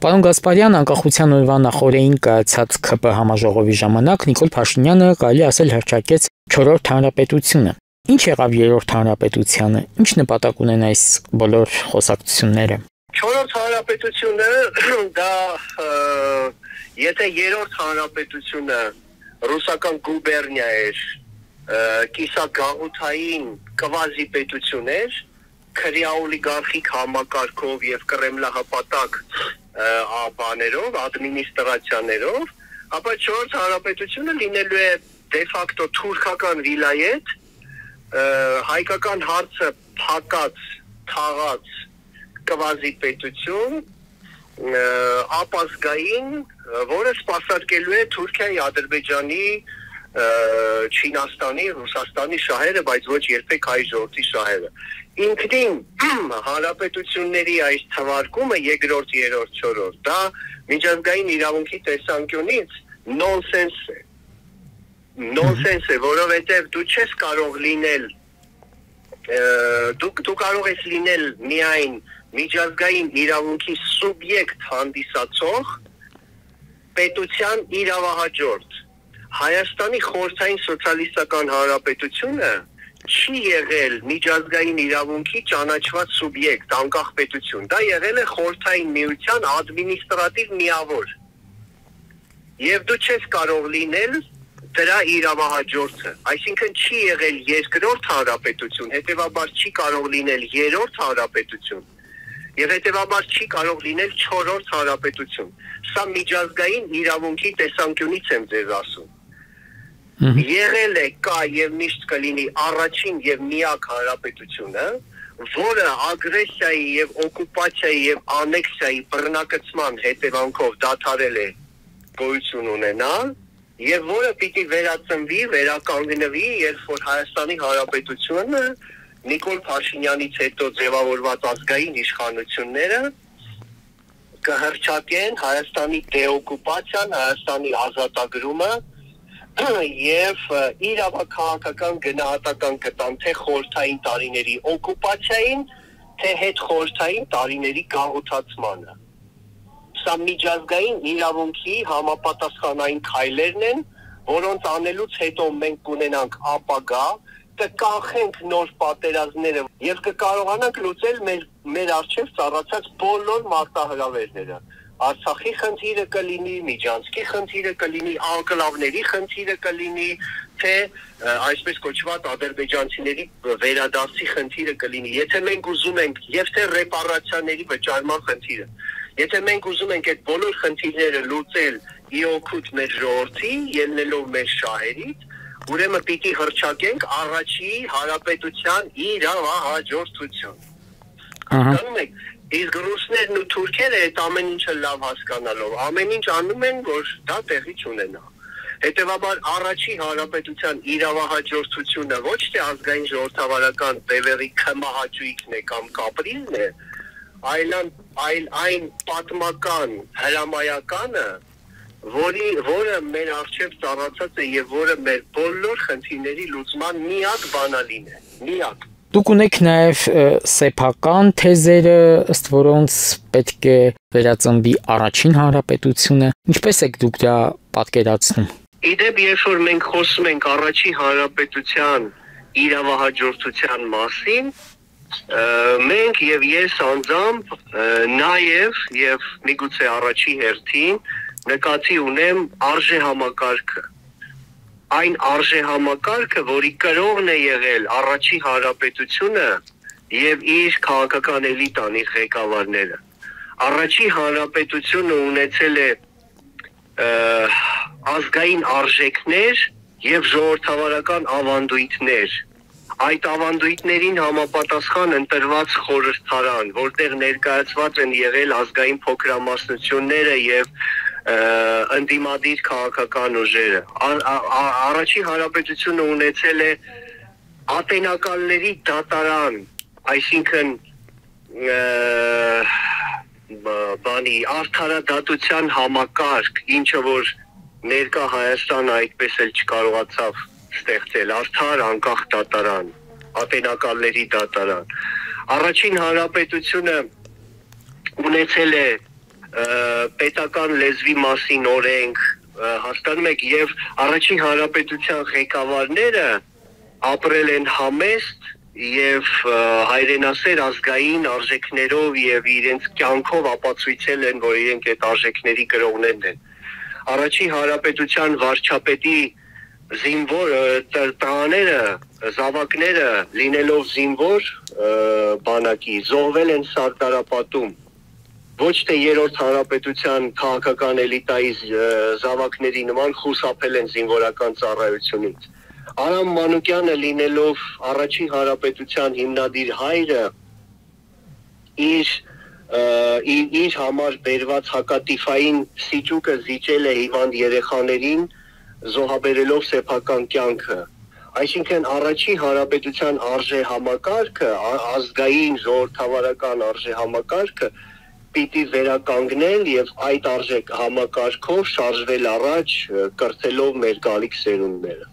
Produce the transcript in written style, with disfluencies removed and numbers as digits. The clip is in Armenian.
Պարոն Գասպարյան, անկախության օրվա նախօրեին կայացած ՔՊ համաժողովի ժամանակ Նիկոլ Փաշինյանը կարելի ասել հռչակեց 4-րդ հանրապետությունը։ Ինչ եղավ 3-րդ հանրապետությանը։ Ինչ նպատակ ունեն այս բոլոր խոսակցությունները։ 4-րդ հանրապետությունը դա եթե 3-րդ հանրապետությունը ռուսական գուբերնիա էր, կիսագաղութային կվազի պետություն էր, քրեա օլիգարխիկ համակարգով եւ կռեմլահպատակ բաներով, ադմինիստրացիաներով, ապա 4-րդ հանրապետությունը լինելու է դե ֆակտո թուրքական վիլայետ, հայկական հարցը փակած, թաղած կվազի պետություն, ապազգային, որը սպասարկելու է Թուրքիայի, Ադրբեջանի, Չինաստանի, Ռուսաստանի շահերը, բայց ոչ երբեք հայ ժողովրդի շահերը։ Ինքնին հանրապետությունների այս թվարկումը 2-րդ, 3-րդ, 4-րդ, դա միջազգային իրավունքի տեսանկյունից նոնսենս է։ Նոնսենս է, որովհետև դու չես կարող լինել, դու կարող ես լինել միայն միջազգային իրավունքի սուբյեկտ հանդիսացող պետության իրավահաջորդ։ Հայաստանի խորհրդային սոցիալիստական հանրապետությունը չի եղել միջազգային իրավունքի ճանաչված սուբյեկտ, անկախ պետություն։ Դա եղել է խորհրդային միության ադմինիստրատիվ միավոր։ Եվ դու չես կարող լինել դրա իրավահաջորդը, այսինքն չի եղել 2-րդ հանրապետություն, հետևաբար չի կարող լինել 3-րդ հանրապետություն, եւ հետևաբար չի կարող լինել 4-րդ հանրապետություն։ Սա միջազգային իրավունքի տեսանկյունից եմ ձեզ ասում։ Եղել է, կա եւ միշտ կլինի առաջին եւ միակ հանրապետությունը, որը ագրեսիայի եւ օկուպացիայի եւ անեքսիայի բռնակցման հետևանքով դադարել է գոյություն ունենալ եւ որը պիտի վերածնվի, վերականգնվի, երբ որ Հայաստանի Հանրապետությունը Նիկոլ Փաշինյանից հետո ձևավորված ազգային իշխանությունները կհռչակեն Հայաստանի դեօկուպացիան, Հայաստանի ազատագրումը եւ իրավաքաղաքական գնահատական կտան թե խորհրդային տարիների օկուպացիային, թե հետխորհրդային տարիների գաղութացմանը։ Սա միջազգային իրավունքի համապատասխանային քայլերն են, որոնց անելուց հետո մենք կունենանք ապագա, կկանխենք նոր պատերազմները եւ կկարողանանք լուծել մեր առջեւ ծառացած բոլոր մարտահրավերները։ Արցախի խնդիրը կլինի, Միջանցքի խնդիրը կլինի, անկլավների խնդիրը կլինի, թե այսպես կոչված ադրբեջանցիների վերադարձի խնդիրը կլինի։ Եթե մենք ուզում ենք եւ թե ռեպարացիաների վճարման խնդիրը, եթե մենք ուզում ենք այդ բոլոր խնդիրները լուծել ի օգուտ մեր ժողովրդի, ելնելով մեր շահերից, ուրեմն պիտի հռչակենք առաջի հանրապետության իրավահաջորդություն։ Հասկանում եք, իսկ ռուսներն ու թուրքերը այդ ամեն ինչը լավ հասկանալով, ամեն ինչ անում են, որ դա տեղի չունենա։ Հետևաբար առաջի հանրապետության իրավահաջորդությունը ոչ թե ազգային ժողովրդավարական բևեռի քմահաճույքն է կամ կապրիզն է, այլ այն պատմական հրամայականը, որը մեր առջև ծառացած է եւ որը մեր բոլոր խնդիրների լուծման միակ բանալին է, միակ։ Դուք ունեք նաև սեփական թեզերը, ըստ որոնց պետք է վերածնվի առաջին հանրապետությունը։ Ինչպես եք դուք դա պատկերացնում։ Իդեպ, երբ որ մենք խոսում ենք առաջի հանրապետության իրավահաջորդության մասին, մենք եւ ես անձամբ նաև եւ միգուցե առաջի հերթին նկատի ունեմ արժեհամակարգը։ Այն արժեհամակարգը, որի կրողն է եղել առաջի հանրապետությունը եւ իր քաղաքական էլիտան, իր ղեկավարները։ Առաջի հանրապետությունը ունեցել է ազգային արժեքներ եւ ժողովրդավարական ավանդույթներ։ Այդ ավանդույթներին համապատասխան ընտրված խորհրդարան, որտեղ ներկայացված են եղել ազգային փոքրամասնությունները եւ ընդդիմադիր քաղաքական ուժերը։ Առաջի հանրապետությունը ունեցել է ատենակալների դատարան, այսինքն արդարադատության համակարգ, ինչը որ ներկա Հայաստանը այդպես էլ չկարողացավ ստեղծել, արդար անկախ դատարան, ատենակալների դատարան։ Առաջին հանրապետությունը ունեցել է պետական լեզվի մասին օրենք, հասկանում եք, եւ առաջին հանրապետության ղեկավարները ապրել են համեստ եւ հայրենասեր ազգային արժեքներով եւ իրենց կյանքով ապացույցել են, որ իրենք այդ արժեքների կրողներն են։ Առաջին հանրապետության վարչապետի զինվոր տղաները, զավակները լինելով զինվոր բանակի զոհվել են Սարդարապատում։ Ոչ թե երրորդ հանրապետության քաղաքական էլիտայի զավակների նման խուսափել են զինվորական ծառայությունից։ Արամ Մանուկյանը լինելով առաջին հանրապետության հիմնադիր հայրը իր համար բերված հակատիֆային սիճուկը զիջել է հիվանդ երեխաներին զոհաբերելով սեփական կյանքը։ Այսինքն առաջին հանրապետության արժե համակարգը, ազգային ժողովրդավարական արժե համակարգը պիտի վերականգնել եւ այդ արժե համակարգով շարժվել առաջ կրթելով մեր գալիք սերունդները։